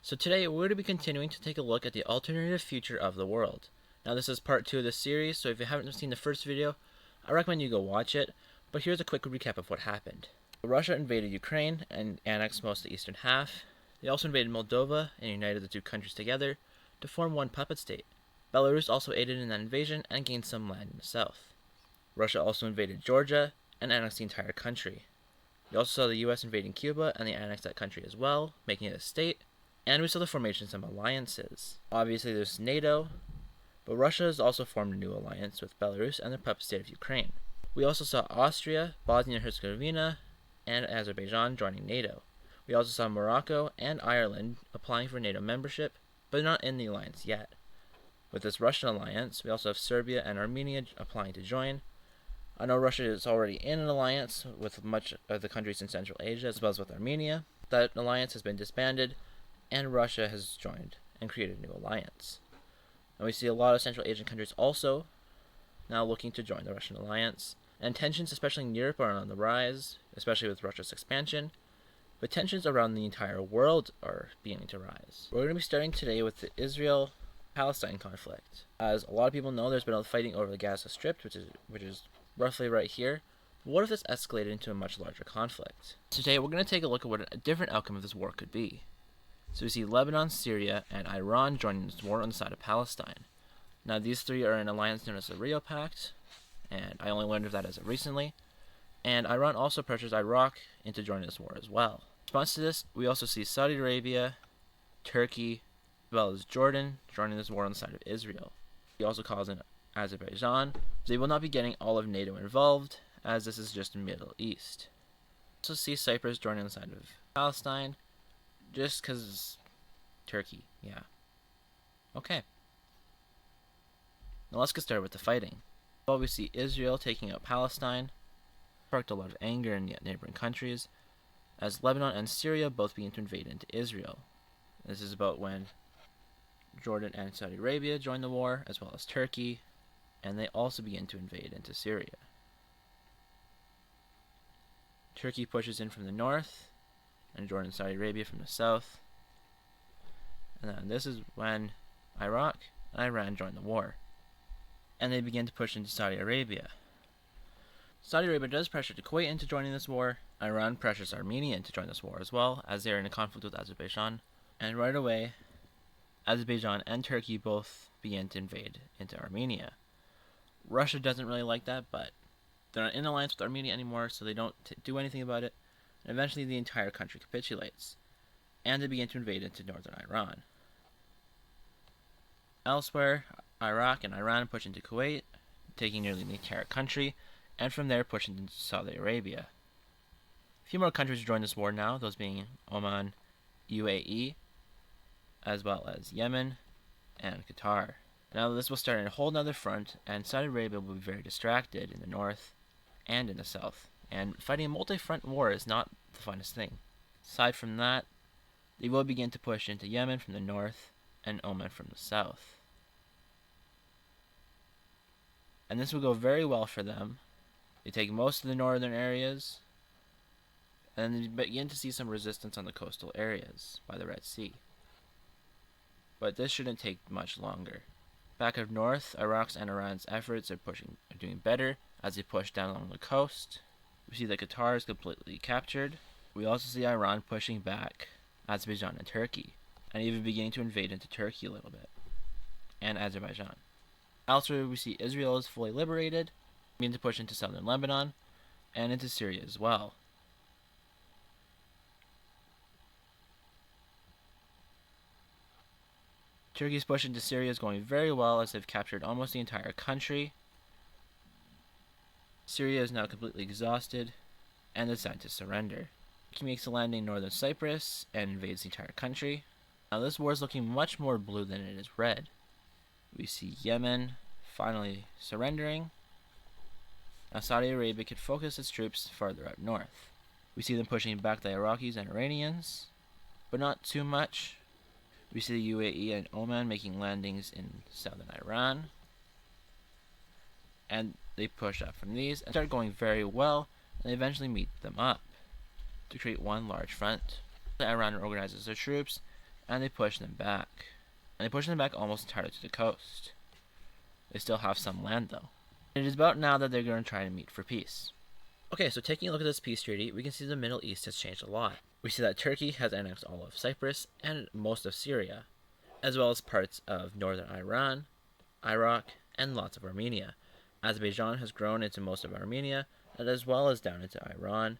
So today we're going to be continuing to take a look at the alternative future of the world. Now this is part 2 of the series, so if you haven't seen the first video, I recommend you go watch it, but here's a quick recap of what happened. Russia invaded Ukraine and annexed most of the eastern half. They also invaded Moldova and united the two countries together to form one puppet state. Belarus also aided in that invasion and gained some land in the south. Russia also invaded Georgia and annexed the entire country. We also saw the US invading Cuba and they annexed that country as well, making it a state. And we saw the formation of some alliances. Obviously there's NATO, but Russia has also formed a new alliance with Belarus and the puppet state of Ukraine. We also saw Austria, Bosnia and Herzegovina, and Azerbaijan joining NATO. We also saw Morocco and Ireland applying for NATO membership, but not in the alliance yet. With this Russian alliance, we also have Serbia and Armenia applying to join. I know Russia is already in an alliance with much of the countries in Central Asia, as well as with Armenia. That alliance has been disbanded, and Russia has joined and created a new alliance. And we see a lot of Central Asian countries also now looking to join the Russian alliance. And tensions, especially in Europe, are on the rise, especially with Russia's expansion. But tensions around the entire world are beginning to rise. We're going to be starting today with the Israel-Palestine conflict. As a lot of people know, there's been a fighting over the Gaza Strip, which is roughly right here. But what if this escalated into a much larger conflict? Today, we're going to take a look at what a different outcome of this war could be. So we see Lebanon, Syria, and Iran joining this war on the side of Palestine. Now these three are in an alliance known as the Rio Pact, and I only learned of that as of recently. And Iran also pressures Iraq into joining this war as well. In response to this, we also see Saudi Arabia, Turkey, as well as Jordan joining this war on the side of Israel. He also calls in Azerbaijan. They will not be getting all of NATO involved, as this is just the Middle East. We also see Cyprus joining the side of Palestine, just because Turkey, yeah. Okay. Now let's get started with the fighting. Well, we see Israel taking out Palestine, sparked a lot of anger in the neighboring countries, as Lebanon and Syria both begin to invade into Israel. This is about when Jordan and Saudi Arabia join the war, as well as Turkey, and they also begin to invade into Syria. Turkey pushes in from the north, and Jordan and Saudi Arabia from the south. And then this is when Iraq and Iran join the war. And they begin to push into Saudi Arabia. Saudi Arabia does pressure Kuwait into joining this war. Iran pressures Armenia into join this war as well, as they are in a conflict with Azerbaijan. And right away, Azerbaijan and Turkey both begin to invade into Armenia. Russia doesn't really like that, but they're not in alliance with Armenia anymore, so they don't do anything about it. And eventually the entire country capitulates, and they begin to invade into northern Iran. Elsewhere, Iraq and Iran push into Kuwait, taking nearly the entire country, and from there push into Saudi Arabia. A few more countries join this war now, those being Oman, UAE, as well as Yemen and Qatar. Now this will start in a whole nother front, and Saudi Arabia will be very distracted in the north and in the south. And fighting a multi-front war is not the funnest thing. Aside from that, they will begin to push into Yemen from the north and Oman from the south. And this will go very well for them. They take most of the northern areas, and then they begin to see some resistance on the coastal areas by the Red Sea. But this shouldn't take much longer. Back up north, Iraq's and Iran's efforts are doing better as they push down along the coast. We see that Qatar is completely captured. We also see Iran pushing back Azerbaijan and Turkey, and even beginning to invade into Turkey a little bit, and Azerbaijan. Elsewhere, we see Israel is fully liberated, begin to push into southern Lebanon, and into Syria as well. Turkey's push into Syria is going very well as they've captured almost the entire country. Syria is now completely exhausted and decided to surrender. Turkey makes a landing in northern Cyprus and invades the entire country. Now this war is looking much more blue than it is red. We see Yemen finally surrendering. Now Saudi Arabia could focus its troops farther up north. We see them pushing back the Iraqis and Iranians, but not too much. We see the UAE and Oman making landings in southern Iran, and they push up from these and start going very well, and they eventually meet them up to create one large front. Iran organizes their troops and they push them back. And they push them back almost entirely to the coast. They still have some land though. It is about now that they're going to try to meet for peace. Okay, so taking a look at this peace treaty, we can see the Middle East has changed a lot. We see that Turkey has annexed all of Cyprus and most of Syria, as well as parts of northern Iran, Iraq, and lots of Armenia. Azerbaijan has grown into most of Armenia, and as well as down into Iran.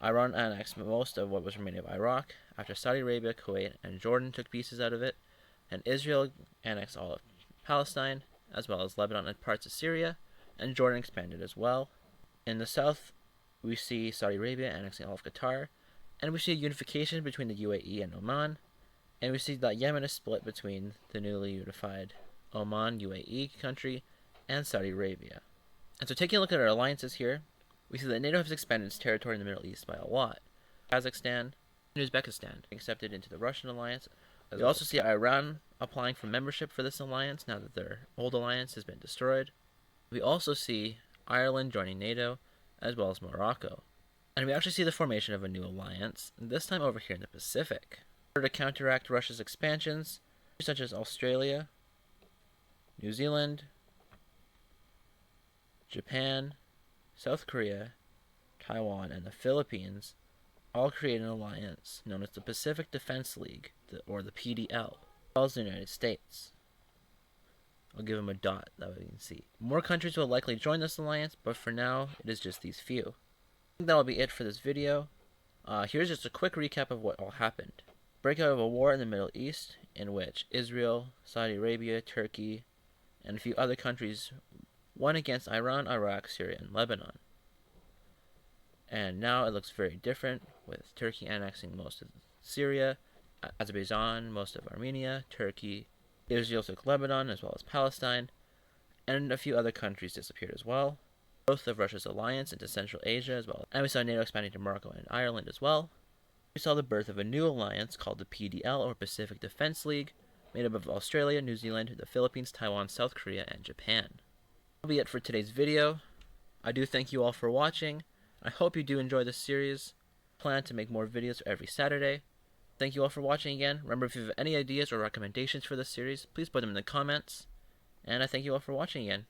Iran annexed most of what was remaining of Iraq after Saudi Arabia, Kuwait, and Jordan took pieces out of it, and Israel annexed all of Palestine, as well as Lebanon and parts of Syria, and Jordan expanded as well. In the south, we see Saudi Arabia annexing all of Qatar, and we see a unification between the UAE and Oman, and we see that Yemen is split between the newly unified Oman, UAE country, and Saudi Arabia. And so taking a look at our alliances here, we see that NATO has expanded its territory in the Middle East by a lot. Kazakhstan and Uzbekistan accepted into the Russian alliance. We also see Iran applying for membership for this alliance now that their old alliance has been destroyed. We also see Ireland joining NATO, as well as Morocco. And we actually see the formation of a new alliance, this time over here in the Pacific. In order to counteract Russia's expansions, such as Australia, New Zealand, Japan, South Korea, Taiwan, and the Philippines all create an alliance known as the Pacific Defense League, or the PDL, as well as the United States. I'll give them a dot, that way you can see. More countries will likely join this alliance, but for now, it is just these few. I think that'll be it for this video. Here's just a quick recap of what all happened. Breakout of a war in the Middle East, in which Israel, Saudi Arabia, Turkey, and a few other countries won against Iran, Iraq, Syria, and Lebanon. And now it looks very different, with Turkey annexing most of Syria, Azerbaijan, most of Armenia, Turkey, Israel took Lebanon as well as Palestine, and a few other countries disappeared as well. Growth of Russia's alliance into Central Asia as well, and we saw NATO expanding to Morocco and Ireland as well. We saw the birth of a new alliance called the PDL, or Pacific Defense League, made up of Australia, New Zealand, the Philippines, Taiwan, South Korea, and Japan. That'll be it for today's video. I do thank you all for watching. I hope you do enjoy this series. I plan to make more videos every Saturday. Thank you all for watching again. Remember, if you have any ideas or recommendations for this series, please put them in the comments. And I thank you all for watching again.